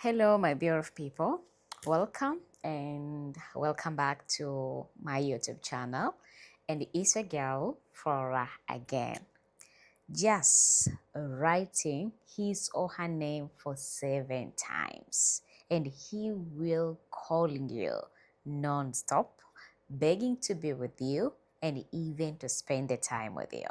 Hello, my beautiful people. Welcome back to my YouTube channel. And it's a girl, Flora, again. Just writing his or her name for 7 times, and he will calling you non-stop, begging to be with you, and even to spend the time with you.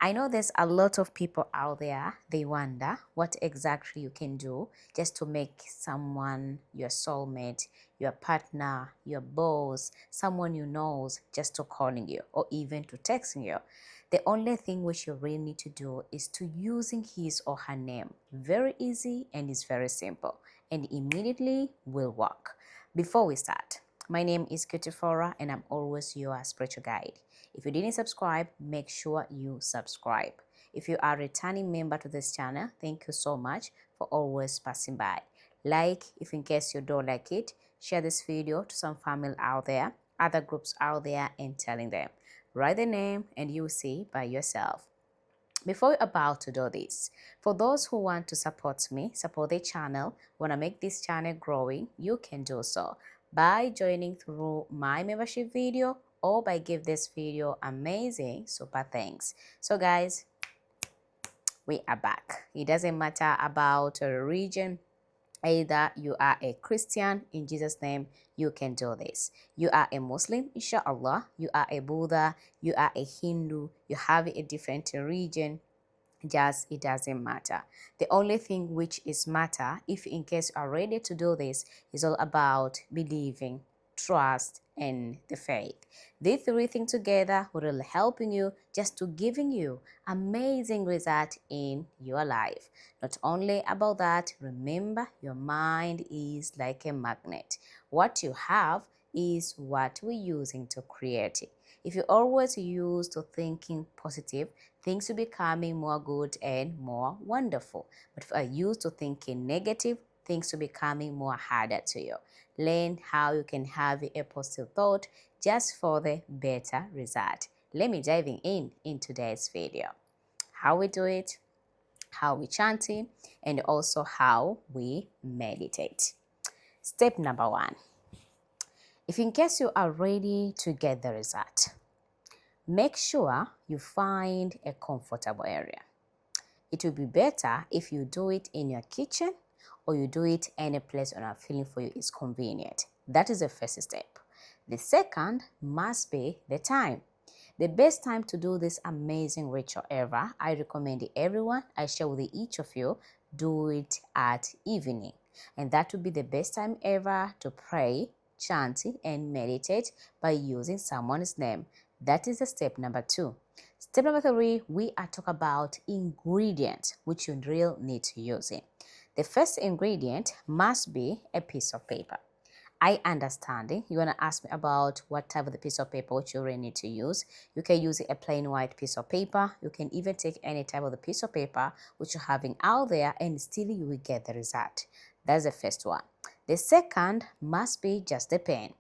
I know there's a lot of people out there, they wonder what exactly you can do just to make someone your soulmate, your partner, your boss, someone you know just to calling you or even to texting you. The only thing which you really need to do is to using his or her name. Very easy and it's very simple and immediately will work. Before we start, my name is Kutifora and I'm always your spiritual guide. If you didn't subscribe, make sure you subscribe. If you are a returning member to this channel, thank you so much for always passing by. Like if in case you don't like it, share this video to some family out there, other groups out there and telling them. Write the name and you will see by yourself. Before you're about to do this, for those who want to support me, support the channel, want to make this channel growing, you can do so by joining through my membership video or by give this video amazing super thanks. So guys, we are back. It doesn't matter about a region. Either you are a Christian, in Jesus' name, you can do this. You are a Muslim, inshallah. You are a Buddha, you are a Hindu, you have a different religion, just it doesn't matter. The only thing which is matter, if in case you are ready to do this, is all about believing, trust, and the faith. These three things together will helping you just to giving you amazing result in your life. Not only about that, remember your mind is like a magnet. What you have is what we're using to create it. If you always use to thinking positive, things will becoming more good and more wonderful. But if I used to thinking negative, things will becoming more harder to you. Learn how you can have a positive thought just for the better result. Let me diving in today's video. How we do it, how we chant it, and also how we meditate. Step number 1. If in case you are ready to get the result, make sure you find a comfortable area. It will be better if you do it in your kitchen or you do it any place on a feeling for you is convenient. That is the first step. The second must be the time. The best time to do this amazing ritual ever, I recommend everyone, I share with each of you, do it at evening. And that would be the best time ever to pray, chant, and meditate by using someone's name. That is the step number 2. Step number 3, we are talking about ingredients which you really need to use it. The first ingredient must be a piece of paper. I understand it. You want to ask me about what type of the piece of paper which you really need to use. You can use a plain white piece of paper. You can even take any type of the piece of paper which you're having out there and still you will get the result. That's the first one. The second must be just a pen.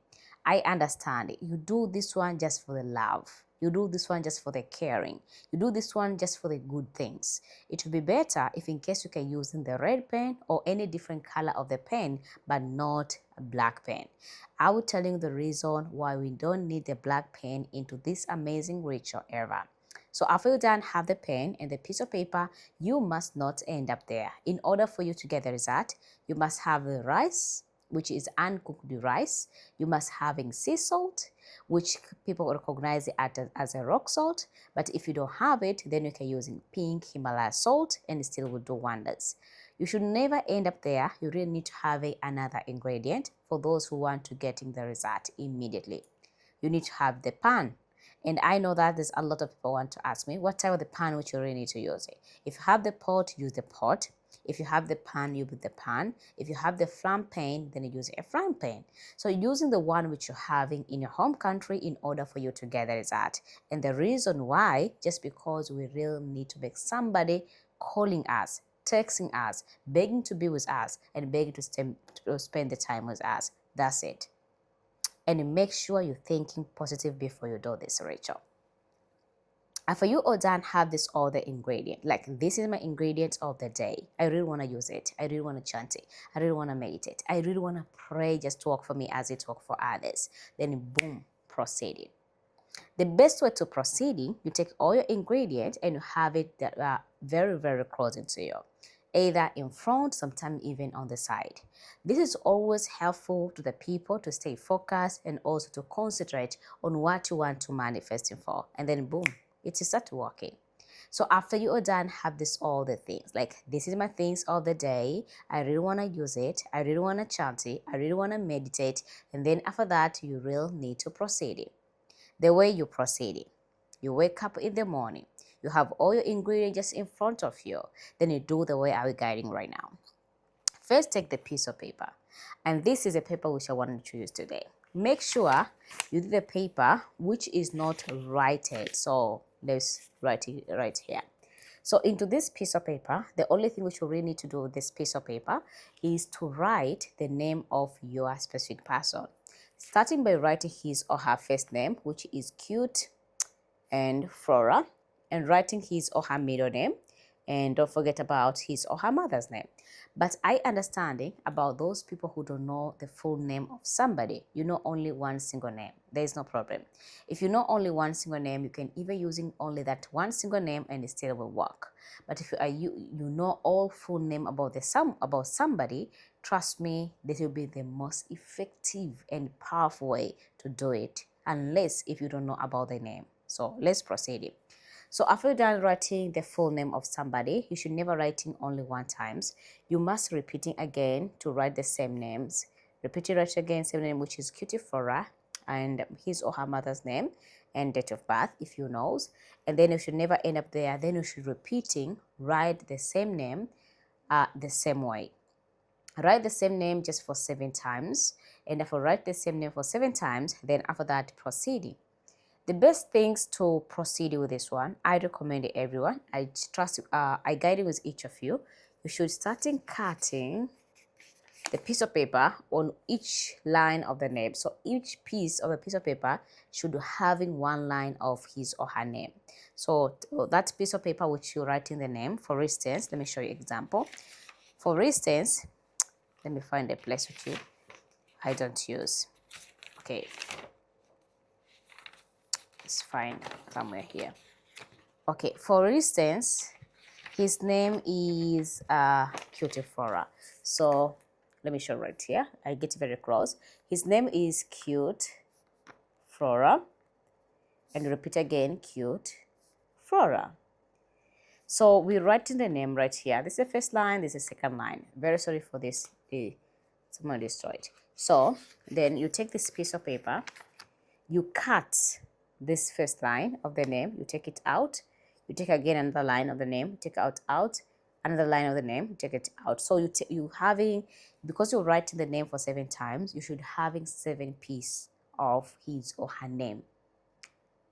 I understand it. You do this one just for the love. You do this one just for the caring. You do this one just for the good things. It would be better if in case you can use the red pen or any different color of the pen, but not a black pen. I will tell you the reason why we don't need the black pen into this amazing ritual era. So after you done have the pen and the piece of paper, you must not end up there. In order for you to get the result, you must have the rice, which is uncooked rice. You must having sea salt, which people recognize it as a rock salt. But if you don't have it, then you can use pink Himalaya salt and it still will do wonders. You should never end up there. You really need to have another ingredient for those who want to getting the result immediately. You need to have the pan. And I know that there's a lot of people want to ask me what type of the pan which you really need to use it. If you have the pot, use the pot. If you have the pan, you use the pan. If you have the frying pan, then you use a frying pan. So using the one which you're having in your home country in order for you to get the result. And the reason why, just because we really need to make somebody calling us, texting us, begging to be with us, and begging to spend the time with us. That's it. And make sure you're thinking positive before you do this, Rachel. After you all done have this other ingredient, like this is my ingredient of the day. I really want to use it. I really want to chant it. I really want to meditate. I really want to pray just to work for me as it work for others. Then boom, proceeding. The best way to proceeding, you take all your ingredients and you have it that are very, very close into you, either in front, sometimes even on the side. This is always helpful to the people to stay focused and also to concentrate on what you want to manifest for. And then boom, it will start working. So after you are done, have this all the things. Like this is my things of the day. I really want to use it. I really want to chant it. I really want to meditate. And then after that, you really need to proceed it. The way you proceed it. You wake up in the morning. You have all your ingredients just in front of you. Then you do the way I'm guiding right now. First, take the piece of paper. And this is a paper which I wanted to use today. Make sure you do the paper which is not righted. So let's write it right here. So into this piece of paper, the only thing which you really need to do with this piece of paper is to write the name of your specific person. Starting by writing his or her first name, which is Cute and Flora, and writing his or her middle name, and don't forget about his or her mother's name. But I understanding about those people who don't know the full name of somebody. You know only one single name. There is no problem. If you know only one single name, you can even using only that one single name and it still will work. But if you know all full name about about somebody, trust me, this will be the most effective and powerful way to do it. Unless if you don't know about the name. So let's proceed it. So after you're done writing the full name of somebody, you should never writing only one times. You must repeating again to write the same names. Repeating write again same name, which is Cutie Flora, and his or her mother's name and date of birth if you knows. And then you should never end up there. Then you should repeating write the same name the same way. Write the same name just for 7 times. And after write the same name for 7 times, then after that proceeding. The best things to proceed with this one, I recommend it everyone. I trust, I guide it with each of you. You should starting cutting the piece of paper on each line of the name. So each piece of a piece of paper should having one line of his or her name. So that piece of paper which you write in the name, for instance, let me show you example. For instance, let me find a place with you I don't use. Okay. Let's find somewhere here. Okay, for instance, his name is Cutie Flora. So let me show right here. I get very close. His name is Cute Flora. And repeat again, Cute Flora. So we're writing the name right here. This is the first line, this is the second line. Very sorry for this. Someone destroyed. So then you take this piece of paper, you cut this first line of the name, you take it out, you take again another line of the name, take out another line of the name, take it out. So you having, because you're writing the name for 7 times, you should having 7 pieces of his or her name.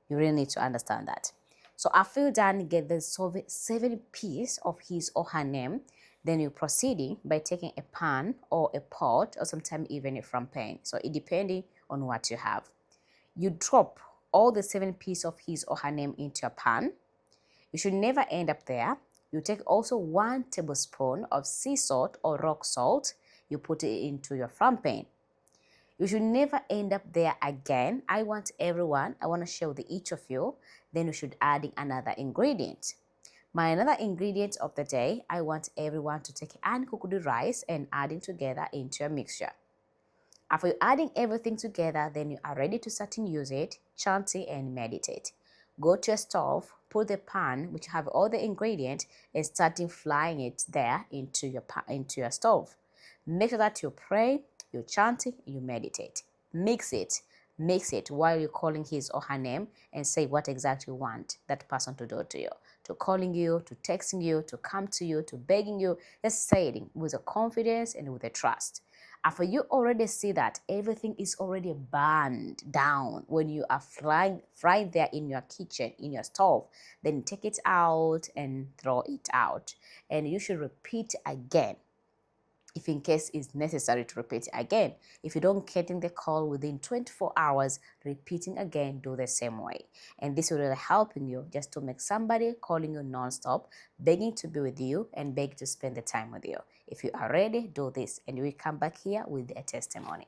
You really need to understand that. So after you're done, get the 7 pieces of his or her name, then you're proceeding by taking a pan or a pot or sometimes even a frying pan. So it depending on what you have. You drop all the 7 pieces of his or her name into a pan. You should never end up there. You take also 1 tablespoon of sea salt or rock salt. You put it into your frying pan. You should never end up there again. I want to share with each of you. Then you should add another ingredient. My another ingredient of the day, I want everyone to take uncooked rice and adding together into a mixture. After you adding everything together, then you are ready to start and use it, chant it and meditate. Go to your stove, put the pan which have all the ingredients and starting frying it there into your stove. Make sure that you pray, you chant it, you meditate. Mix it while you're calling his or her name and say what exactly you want that person to do to you. To calling you, to texting you, to come to you, to begging you. Just say it with a confidence and with a trust. After you already see that everything is already burned down when you are frying there in your kitchen, in your stove, then take it out and throw it out. And you should repeat again. if in case it's necessary to repeat again. If you don't get in the call within 24 hours, repeating again, do the same way. And this will really helping you just to make somebody calling you non-stop, begging to be with you and begging to spend the time with you. If you are ready, do this and we come back here with a testimony.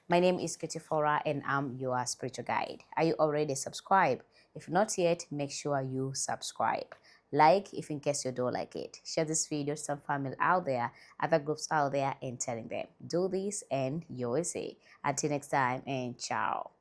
My name is Ketifora and I'm your spiritual guide. Are you already subscribed? If not yet, make sure you subscribe. Like if in case you don't like it. Share this video to some family out there, other groups out there, and telling them. Do this and you will see. Until next time, and ciao.